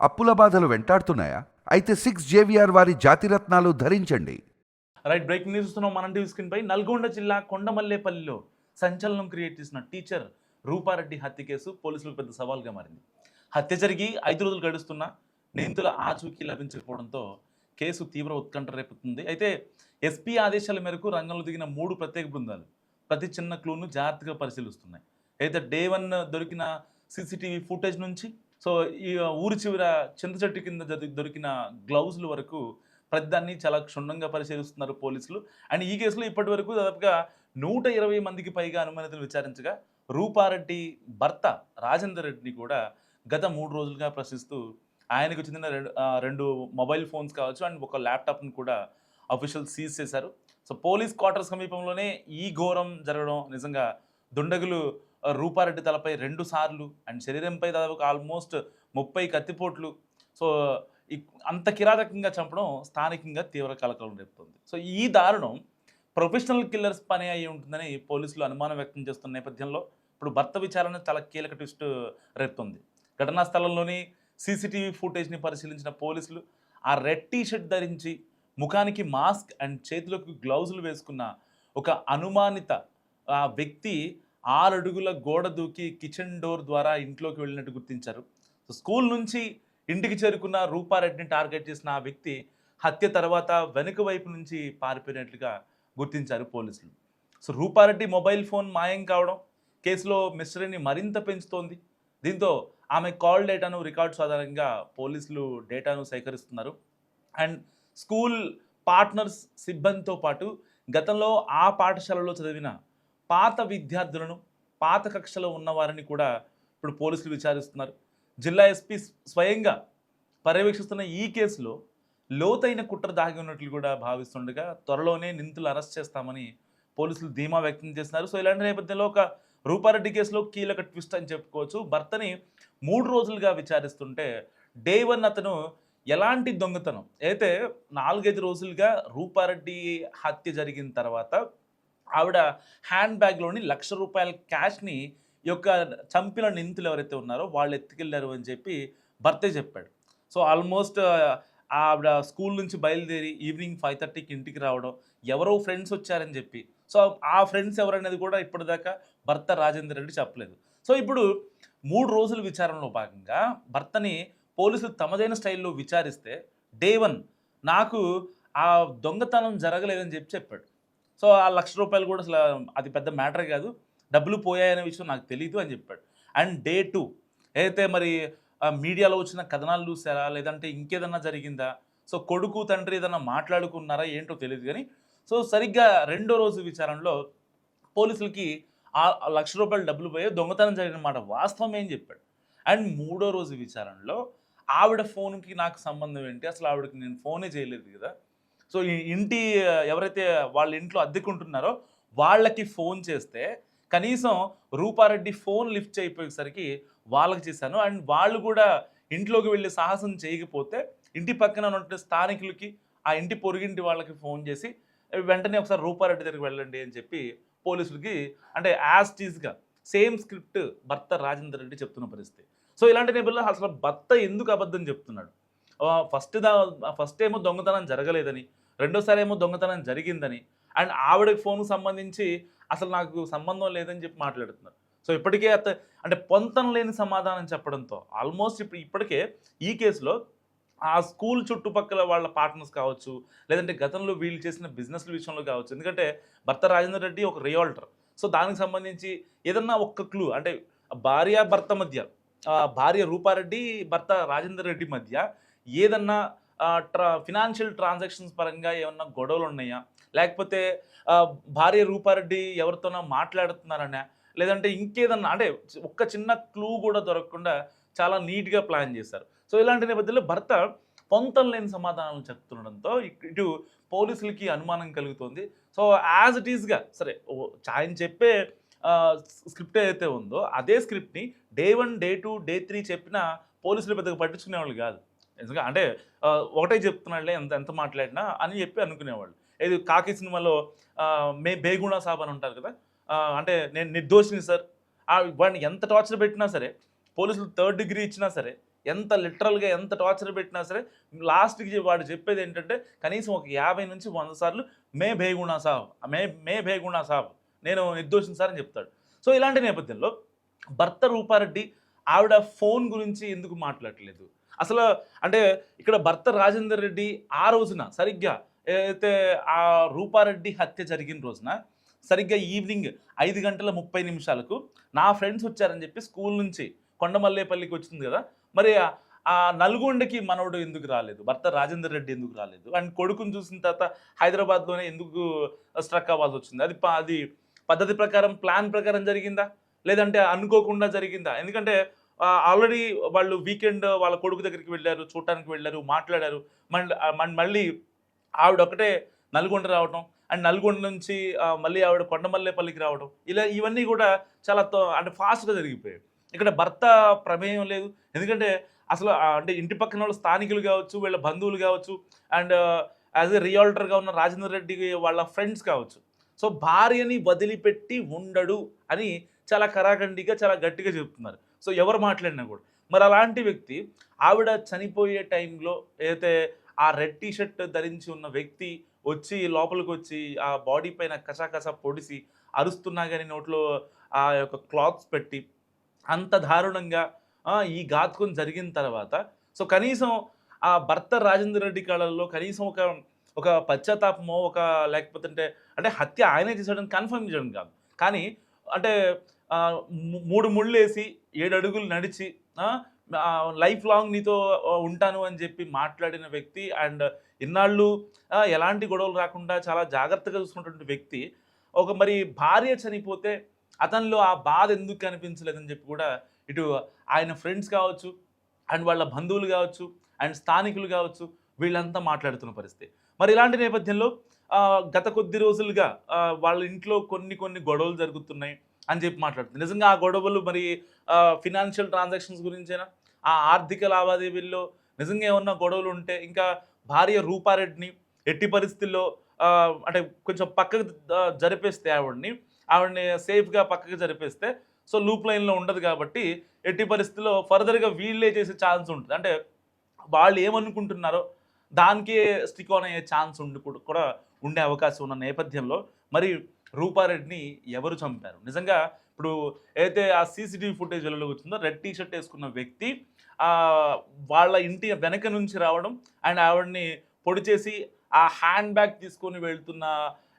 అప్పుల బాధలు వెంటాడుతున్నాయా? అయితే 6 JVR వారి జాతిరత్నాలు ధరించండి. రైట్, బ్రేకింగ్ న్యూస్ చూస్తున్నాం మన టీవీ స్క్రీన్ పై. నల్గొండ జిల్లా కొండమల్లేపల్లిలో సంచలనం క్రియేట్ చేసిన టీచర్ రూపారెడ్డి హత్య కేసు పోలీసులకు పెద్ద సవాల్గా మారింది. హత్య జరిగి 5 రోజులు గడుస్తున్నా నిందితుల ఆచూకీ లభించకపోవడంతో కేసు తీవ్ర ఉత్కంఠ రేపుతుంది. అయితే ఎస్పీ ఆదేశాల మేరకు రంగంలో దిగిన 3 ప్రత్యేక బృందాలు ప్రతి చిన్న క్లూను జాగ్రత్తగా పరిశీలిస్తున్నాయి. అయితే డే 1 దొరికిన సీసీటీవీ ఫుటేజ్ నుంచి ఈ ఊరి చివర చింత చెట్టు కింద దొరికిన గ్లౌజుల వరకు ప్రతిదాన్ని చాలా క్షుణ్ణంగా పరిశీలిస్తున్నారు పోలీసులు. అండ్ ఈ కేసులో ఇప్పటి వరకు దాదాపుగా 120 మందికి పైగా అనుమానితులు విచారించగా రూపారెడ్డి భర్త రాజేందర్ రెడ్డిని కూడా గత 3 రోజులుగా ప్రశ్నిస్తూ ఆయనకు చెందిన రెండు మొబైల్ ఫోన్స్ కావచ్చు అండ్ ఒక ల్యాప్టాప్ని కూడా అఫీషియల్ సీజ్ చేశారు. పోలీస్ క్వార్టర్స్ సమీపంలోనే ఈ ఘోరం జరగడం నిజంగా దుండగులు రూపారెడ్డి తలపై 2 సార్లు అండ్ శరీరంపై దాదాపు ఆల్మోస్ట్ 30 కత్తిపోట్లు అంత కిరాతకంగా చంపడం స్థానికంగా తీవ్ర కలకలం రేపుతుంది. ఈ దారుణం ప్రొఫెషనల్ కిల్లర్స్ పని అయి ఉంటుందని పోలీసులు అనుమానం వ్యక్తం చేస్తున్న నేపథ్యంలో ఇప్పుడు భర్త విచారణ చాలా కీలక ట్విస్ట్ రేపుతుంది. ఘటనా స్థలంలోని సీసీటీవీ ఫుటేజ్ని పరిశీలించిన పోలీసులు ఆ రెడ్ టీషర్ట్ ధరించి ముఖానికి మాస్క్ అండ్ చేతులకు గ్లౌజులు వేసుకున్న ఒక అనుమానిత వ్యక్తి 6 అడుగుల గోడ దూకి కిచెన్ డోర్ ద్వారా ఇంట్లోకి వెళ్ళినట్టు గుర్తించారు. స్కూల్ నుంచి ఇంటికి చేరుకున్న రూపారెడ్డిని టార్గెట్ చేసిన ఆ వ్యక్తి హత్య తర్వాత వెనుక వైపు నుంచి పారిపోయినట్లుగా గుర్తించారు పోలీసులు. రూపారెడ్డి మొబైల్ ఫోన్ మాయం కావడం కేసులో మిస్టరీని మరింత పెంచుతోంది. దీంతో ఆమె కాల్ డేటాను రికార్డ్స్ ఆధారంగా పోలీసులు డేటాను సేకరిస్తున్నారు. అండ్ స్కూల్ పార్ట్నర్స్ సిబ్బందితో పాటు గతంలో ఆ పాఠశాలలో చదివిన పాత విద్యార్థులను పాత కక్షలో ఉన్నవారిని కూడా ఇప్పుడు పోలీసులు విచారిస్తున్నారు. జిల్లా ఎస్పీ స్వయంగా పర్యవేక్షిస్తున్న ఈ కేసులో లోతైన కుట్ర దాగి ఉన్నట్లు కూడా భావిస్తుండగా త్వరలోనే నిందితులు అరెస్ట్ చేస్తామని పోలీసులు ధీమా వ్యక్తం చేస్తున్నారు. ఇలాంటి నేపథ్యంలో ఒక రూపారెడ్డి కేసులో కీలక ట్విస్ట్ అని చెప్పుకోవచ్చు. భర్తని 3 రోజులుగా విచారిస్తుంటే డే 1 అతను ఎలాంటి దొంగతనం అయితే 4-5 రోజులుగా రూపారెడ్డి హత్య జరిగిన తర్వాత ఆవిడ హ్యాండ్ బ్యాగ్లోని ₹1,00,000 క్యాష్ని చంపిన నిందితులు ఎవరైతే ఉన్నారో వాళ్ళు ఎత్తుకెళ్లారు అని చెప్పి భర్తే చెప్పాడు. ఆల్మోస్ట్ ఆవిడ స్కూల్ నుంచి బయలుదేరి ఈవినింగ్ 5:30కి ఇంటికి రావడం, ఎవరో ఫ్రెండ్స్ వచ్చారని చెప్పి ఆ ఫ్రెండ్స్ ఎవరనేది కూడా ఇప్పటిదాకా భర్త రాజేందర్ రెడ్డి చెప్పలేదు. ఇప్పుడు 3 రోజుల విచారణలో భాగంగా భర్తని పోలీసులు తమదైన స్టైల్లో విచారిస్తే డే 1 నాకు ఆ దొంగతనం జరగలేదని చెప్పాడు. ఆ ₹1,00,000 కూడా అసలు అది పెద్ద మ్యాటర్ కాదు, డబ్బులు పోయాయనే విషయం నాకు తెలీదు అని చెప్పాడు. అండ్ డే 2 అయితే మరి మీడియాలో వచ్చిన కథనాలు చూసారా లేదంటే ఇంకేదన్నా జరిగిందా, కొడుకు తండ్రి ఏదన్నా మాట్లాడుకున్నారా ఏంటో తెలియదు కానీ సరిగ్గా 2వ రోజు విచారణలో పోలీసులకి ఆ ₹1,00,000 డబ్బులు పోయే దొంగతనం జరిగిన మాట వాస్తవం ఏం చెప్పాడు. అండ్ 3వ రోజు విచారణలో ఆవిడ ఫోన్కి నాకు సంబంధం ఏంటి, అసలు ఆవిడకి నేను ఫోనే చేయలేదు కదా. ఈ ఇంటి ఎవరైతే వాళ్ళ ఇంట్లో అద్దెకుంటున్నారో వాళ్ళకి ఫోన్ చేస్తే కనీసం రూపారెడ్డి ఫోన్ లిఫ్ట్ చేయకపోయేసరికి వాళ్ళకి చేశాను. అండ్ వాళ్ళు కూడా ఇంట్లోకి వెళ్ళే సాహసం చేయకపోతే ఇంటి పక్కన ఉన్న స్థానికులకి ఆ ఇంటి పొరుగింటి వాళ్ళకి ఫోన్ చేసి వెంటనే ఒకసారి రూపారెడ్డి దగ్గరికి వెళ్ళండి అని చెప్పి పోలీసులకి అంటే యాజ్ టీజ్గా సేమ్ స్క్రిప్ట్ భర్త రాజేందర్ రెడ్డి చెప్తున్న పరిస్థితి. ఇలాంటి నేపథ్యంలో అసలు భర్త ఎందుకు అబద్ధం చెప్తున్నాడు? ఫస్ట్ ఏమో దొంగతనం జరగలేదని, రెండోసారి ఏమో దొంగతనం జరిగిందని, అండ్ ఆవిడ ఫోన్కు సంబంధించి అసలు నాకు సంబంధం లేదని చెప్పి మాట్లాడుతున్నారు. ఇప్పటికే అంటే పొంతం లేని సమాధానం చెప్పడంతో ఆల్మోస్ట్ ఇప్పటికే ఈ కేసులో ఆ స్కూల్ చుట్టుపక్కల వాళ్ళ పార్ట్నర్స్ కావచ్చు, లేదంటే గతంలో వీళ్ళు చేసిన బిజినెస్ల విషయంలో కావచ్చు, ఎందుకంటే భర్త రాజేందర్ రెడ్డి ఒక రియాల్టర్. దానికి సంబంధించి ఏదన్నా ఒక్క క్లూ అంటే భార్య భర్త మధ్య, భార్య రూపారెడ్డి భర్త రాజేందర్ రెడ్డి మధ్య ఏదన్నా ఫినాన్షియల్ ట్రాన్సాక్షన్స్ పరంగా ఏమన్నా గొడవలు ఉన్నాయా, లేకపోతే భార్య రూపారెడ్డి ఎవరితోనో మాట్లాడుతున్నారనా, లేదంటే ఇంకేదన్నా అంటే ఒక్క చిన్న క్లూ కూడా దొరకకుండా చాలా నీట్గా ప్లాన్ చేశారు. ఇలాంటి నేపథ్యంలో భర్త పొంతం లేని సమాధానాలు చెప్తుండడంతో ఇటు పోలీసులకి అనుమానం కలుగుతుంది. యాజ్ ఇట్ ఈస్గా సరే ఆయన చెప్పే స్క్రిప్ట్ ఏదైతే ఉందో అదే స్క్రిప్ట్ని డే 1, డే 2, డే 3 చెప్పినా పోలీసులు పెద్దగా పట్టించుకునేవాళ్ళు కాదు. ఎందుకంటే అంటే ఒకటే చెప్తున్నాడులే ఎంత మాట్లాడినా అని చెప్పి అనుకునేవాళ్ళు. ఇది కాకి సినిమాలో బేగుణా సాబ్ అని ఉంటారు కదా, అంటే నేను నిర్దోషిని సార్, వాడిని ఎంత టార్చర్ పెట్టినా సరే పోలీసులు 3rd డిగ్రీ ఇచ్చినా సరే ఎంత లిటరల్గా ఎంత టార్చర్ పెట్టినా సరే లాస్ట్కి వాడు చెప్పేది ఏంటంటే కనీసం ఒక 50 నుంచి 100 సార్లు మే భేగుణా సాబ్ మే భేగుణా సాబ్ నేను నిర్దోషిని సార్ అని చెప్తాడు. సో ఇలాంటి నేపథ్యంలో భర్త రూపారెడ్డి ఆవిడ ఫోన్ గురించి ఎందుకు మాట్లాడట్లేదు అసలు? అంటే ఇక్కడ భర్త రాజేందర్ రెడ్డి ఆ రోజున సరిగ్గా ఏదైతే ఆ రూపారెడ్డి హత్య జరిగిన రోజున సరిగ్గా ఈవినింగ్ 5:30 నా ఫ్రెండ్స్ వచ్చారని చెప్పి స్కూల్ నుంచి కొండమల్లేపల్లికి వచ్చింది కదా, మరి ఆ నల్గొండకి మనవడు ఎందుకు రాలేదు, భర్త రాజేందర్ రెడ్డి ఎందుకు రాలేదు, అండ్ కొడుకుని చూసిన తర్వాత హైదరాబాద్లోనే ఎందుకు స్ట్రక్ అవ్వాల్సి వచ్చింది? అది పద్ధతి ప్రకారం ప్లాన్ ప్రకారం జరిగిందా, లేదంటే అనుకోకుండా జరిగిందా? ఎందుకంటే ఆల్రెడీ వాళ్ళు వీకెండ్ వాళ్ళ కొడుకు దగ్గరికి వెళ్ళారు, చూడటానికి వెళ్ళారు, మాట్లాడారు. మళ్ళీ ఆవిడ ఒకటే నల్గొండ రావటం, అండ్ నల్గొండ నుంచి మళ్ళీ ఆవిడ కొండమల్లేపల్లికి రావడం, ఇవన్నీ కూడా చాలా అంటే ఫాస్ట్గా జరిగిపోయాయి. ఇక్కడ భర్త ప్రమేయం లేదు. ఎందుకంటే అసలు అంటే ఇంటి పక్కన వాళ్ళు స్థానికులు కావచ్చు, వీళ్ళ బంధువులు కావచ్చు, అండ్ యాజ్ ఎ రియాల్టర్గా ఉన్న రాజేందర్ రెడ్డి వాళ్ళ ఫ్రెండ్స్ కావచ్చు. సో భార్యని వదిలిపెట్టి ఉండడు అని చాలా కరాఖండిగా చాలా గట్టిగా చెప్తున్నారు. సో ఎవరు మాట్లాడినా కూడా మరి అలాంటి వ్యక్తి ఆవిడ చనిపోయే టైంలో ఏదైతే ఆ రెడ్ టీ షర్ట్ ధరించి ఉన్న వ్యక్తి వచ్చి లోపలికి వచ్చి ఆ బాడీ పైన కసా పొడిసి అరుస్తున్నా కానీ నోట్లో ఆ యొక్క క్లాత్స్ పెట్టి అంత దారుణంగా ఈ ఘాతుకం జరిగిన తర్వాత సో కనీసం ఆ భర్త రాజేందర్ రెడ్డి కళల్లో కనీసం ఒక పశ్చాత్తాపమో లేకపోతే అంటే హత్య ఆయనే చేశాడని కన్ఫర్మ్ చేయడం కాదు, కానీ అంటే 3 ముళ్ళు వేసి 7 అడుగులు నడిచి లైఫ్ లాంగ్ నీతో ఉంటాను అని చెప్పి మాట్లాడిన వ్యక్తి, అండ్ ఇన్నాళ్ళు ఎలాంటి గొడవలు రాకుండా చాలా జాగ్రత్తగా చూసుకున్నటువంటి వ్యక్తి మరి భార్య చనిపోతే అతనిలో ఆ బాధ ఎందుకు కనిపించలేదని చెప్పి కూడా ఇటు ఆయన ఫ్రెండ్స్ కావచ్చు, అండ్ వాళ్ళ బంధువులు కావచ్చు, అండ్ స్థానికులు కావచ్చు, వీళ్ళంతా మాట్లాడుతున్న పరిస్థితి. మరి ఇలాంటి నేపథ్యంలో గత కొద్ది రోజులుగా వాళ్ళ ఇంట్లో కొన్ని గొడవలు జరుగుతున్నాయి అని చెప్పి మాట్లాడుతుంది. నిజంగా ఆ గొడవలు మరి ఫినాన్షియల్ ట్రాన్సాక్షన్స్ గురించేనా, ఆ ఆర్థిక లావాదేవీల్లో నిజంగా ఏమన్నా గొడవలు ఉంటే ఇంకా భార్య రూపారెడ్డిని ఎట్టి పరిస్థితుల్లో అంటే కొంచెం పక్కకు జరిపేస్తే ఆవిడని సేఫ్గా పక్కకు జరిపేస్తే సో లూప్ లైన్లో ఉండదు కాబట్టి ఎట్టి పరిస్థితుల్లో ఫర్దర్గా వీళ్ళే చేసే ఛాన్స్ ఉంటుంది. అంటే వాళ్ళు ఏమనుకుంటున్నారో దానికే స్టిక్ ఆన్ అయ్యే ఛాన్స్ కూడా ఉండే అవకాశం ఉన్న నేపథ్యంలో మరి రూపారెడ్డిని ఎవరు చంపారు? నిజంగా ఇప్పుడు ఏదైతే ఆ సీసీటీవీ ఫుటేజ్ వెలుగులోకి వచ్చిందో రెడ్ టీ షర్ట్ వేసుకున్న వ్యక్తి వాళ్ళ ఇంటి వెనక నుంచి రావడం, అండ్ ఆవిడని పొడి చేసి ఆ హ్యాండ్ బ్యాగ్ తీసుకొని వెళ్తున్న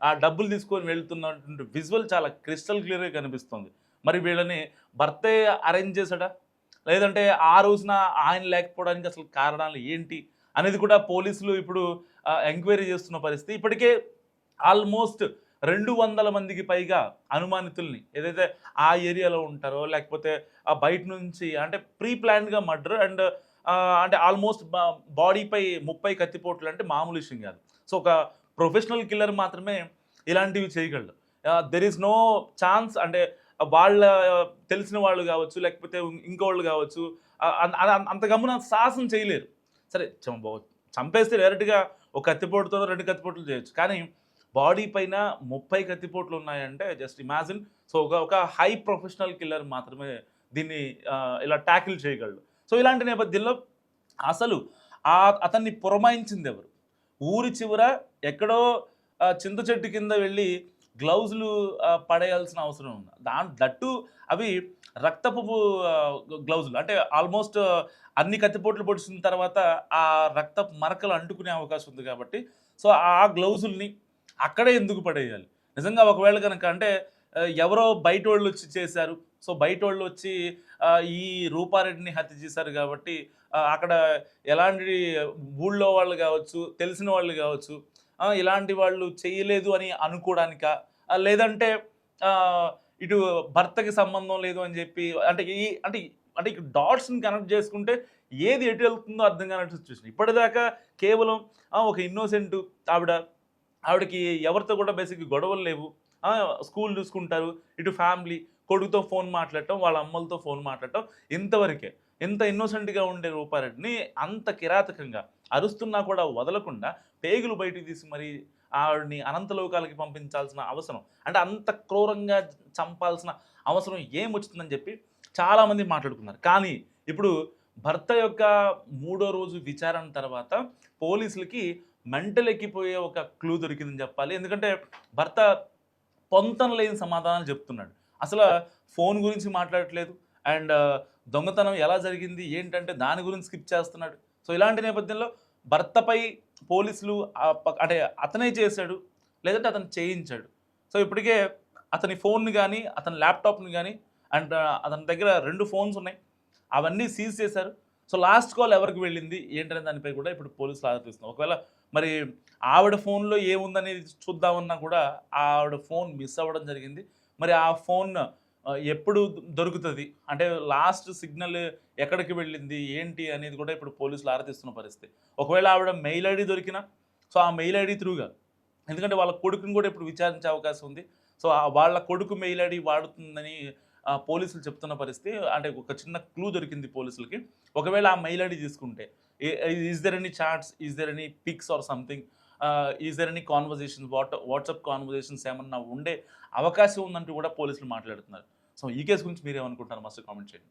ఆ డబ్బులు తీసుకొని వెళ్తున్నటువంటి విజువల్ చాలా క్రిస్టల్ క్లియర్గా కనిపిస్తుంది. మరి వీళ్ళని భర్తే అరేంజ్ చేశాడా, లేదంటే ఆ రోజున ఆయన లేకపోవడానికి అసలు కారణాలు ఏంటి అనేది కూడా పోలీసులు ఇప్పుడు ఎంక్వైరీ చేస్తున్న పరిస్థితి. ఇప్పటికే ఆల్మోస్ట్ 200 మందికి పైగా అనుమానితుల్ని ఏదైతే ఆ ఏరియాలో ఉంటారో లేకపోతే బయట నుంచి అంటే ప్రీ ప్లాన్డ్గా మర్డర్, అండ్ అంటే ఆల్మోస్ట్ బాడీపై 30 కత్తిపోట్లు అంటే మామూలు విషయం కాదు. సో ఒక ప్రొఫెషనల్ కిల్లర్ మాత్రమే ఇలాంటివి చేయగలడు. దెర్ ఈజ్ నో ఛాన్స్ అంటే వాళ్ళ తెలిసిన వాళ్ళు కావచ్చు, లేకపోతే ఇంకోళ్ళు కావచ్చు, అంత గమ్మున సాహసం చేయలేరు. సరే చంపేస్తే డైరెక్ట్గా ఒక కత్తిపోటుతో 2 కత్తిపోట్లు చేయొచ్చు, కానీ బాడీ పైన 30 కత్తిపోట్లు ఉన్నాయంటే జస్ట్ ఇమాజిన్. సో ఒక హై ప్రొఫెషనల్ కిల్లర్ మాత్రమే దీన్ని ఇలా ట్యాకిల్ చేయగలడు. సో ఇలాంటి నేపథ్యంలో అసలు అతన్ని పురమాయించింది ఎవరు? ఊరి చివర ఎక్కడో చింత చెట్టు కింద వెళ్ళి గ్లౌజులు పడేయాల్సిన అవసరం ఉంది. దట్టు అవి రక్తపు గ్లౌజులు, అంటే ఆల్మోస్ట్ అన్ని కత్తిపోట్లు పొడిచిన తర్వాత ఆ రక్తపు మరకలు అంటుకునే అవకాశం ఉంది కాబట్టి సో ఆ గ్లౌజుల్ని అక్కడే ఎందుకు పడేయాలి? నిజంగా ఒకవేళ కనుక అంటే ఎవరో బయట వాళ్ళు వచ్చి చేశారు, సో బయట వాళ్ళు వచ్చి ఈ రూపారెడ్డిని హత్య చేశారు కాబట్టి అక్కడ ఎలాంటి ఊళ్ళో వాళ్ళు కావచ్చు, తెలిసిన వాళ్ళు కావచ్చు, ఇలాంటి వాళ్ళు చేయలేదు అని అనుకోవడానిక, లేదంటే ఇటు భర్తకి సంబంధం లేదు అని చెప్పి అంటే అంటే ఇక డాట్స్ని కనెక్ట్ చేసుకుంటే ఏది ఎటు వెళ్తుందో అర్థం కానట్టు సిచ్యువేషన్. ఇప్పటిదాకా కేవలం ఒక ఇన్నోసెంట్ ఆవిడకి ఎవరితో కూడా బేసిక్గా గొడవలు లేవు, స్కూల్ చూసుకుంటారు, ఇటు ఫ్యామిలీ, కొడుకుతో ఫోన్ మాట్లాడటం, వాళ్ళ అమ్మలతో ఫోన్ మాట్లాడటం, ఇంతవరకే. ఎంత ఇన్నోసెంట్గా ఉండే రూపారెడ్డిని అంత కిరాతకంగా అరుస్తున్నా కూడా వదలకుండా పేగులు బయటికి తీసి మరి ఆవిడని అనంతలోకాలకి పంపించాల్సిన అవసరం, అంటే అంత క్రూరంగా చంపాల్సిన అవసరం ఏమొచ్చిందని చెప్పి చాలామంది మాట్లాడుకున్నారు. కానీ ఇప్పుడు భర్త యొక్క మూడో రోజు విచారణ తర్వాత పోలీసులకి మెంటల్ ఎక్కిపోయే ఒక క్లూ దొరికిందని చెప్పాలి. ఎందుకంటే భర్త పొంతన లేని సమాధానాలు చెప్తున్నాడు. అసలు ఫోన్ గురించి మాట్లాడట్లేదు. అండ్ దొంగతనం ఎలా జరిగింది ఏంటంటే దాని గురించి స్కిప్ చేస్తున్నాడు. సో ఇలాంటి నేపథ్యంలో భర్తపై పోలీసులు అంటే అతనే చేశాడు, లేదంటే అతను చేయించాడు. సో ఇప్పటికే అతని ఫోన్‌ని గానీ, అతని ల్యాప్‌టాప్‌ని గానీ అండ్ అతని దగ్గర 2 ఫోన్స్ ఉన్నాయి. అవన్నీ సీజ్ చేశారు. సో లాస్ట్ కాల్ ఎవరికి వెళ్ళింది ఏంటనే దానిపై కూడా ఇప్పుడు పోలీసులు ఆరా తీస్తున్నారు. ఒకవేళ మరి ఆవిడ ఫోన్‌లో ఏముందనేది చూద్దామన్నా కూడా ఆవిడ ఫోన్ మిస్ అవ్వడం జరిగింది. మరి ఆ ఫోన్ ఎప్పుడు దొరుకుతది? అంటే లాస్ట్ సిగ్నల్ ఎక్కడికి వెళ్ళింది? ఏంటి అనేది కూడా ఇప్పుడు పోలీసులు ఆరా తీస్తున్న పరిస్థితి. ఒకవేళ ఆవిడ మెయిల్ ఐడీ దొరికినా సో ఆ మెయిల్ ఐడీ త్రూగా ఎందుకంటే వాళ్ళ కొడుకుని కూడా ఇప్పుడు విచారించే అవకాశం ఉంది. సో వాళ్ళ కొడుకు మెయిల్ ఐడీ వాడుతుందని పోలీసులు చెప్తున్న పరిస్థితి. అంటే ఒక చిన్న క్లూ దొరికింది పోలీసులకి. ఒకవేళ ఆ మెయిల్ ఐడీ తీసుకుంటే is there any chats? Is there any pics or something? Is there any conversations? WhatsApp conversations ఏమన్నా ఉండే అవకాశం ఉందంటూ కూడా పోలీసులు మాట్లాడుతున్నారు. సో ఈ కేసు గురించి మీరేమనుకుంటున్నారు? మస్ట్ కామెంట్ చేయండి.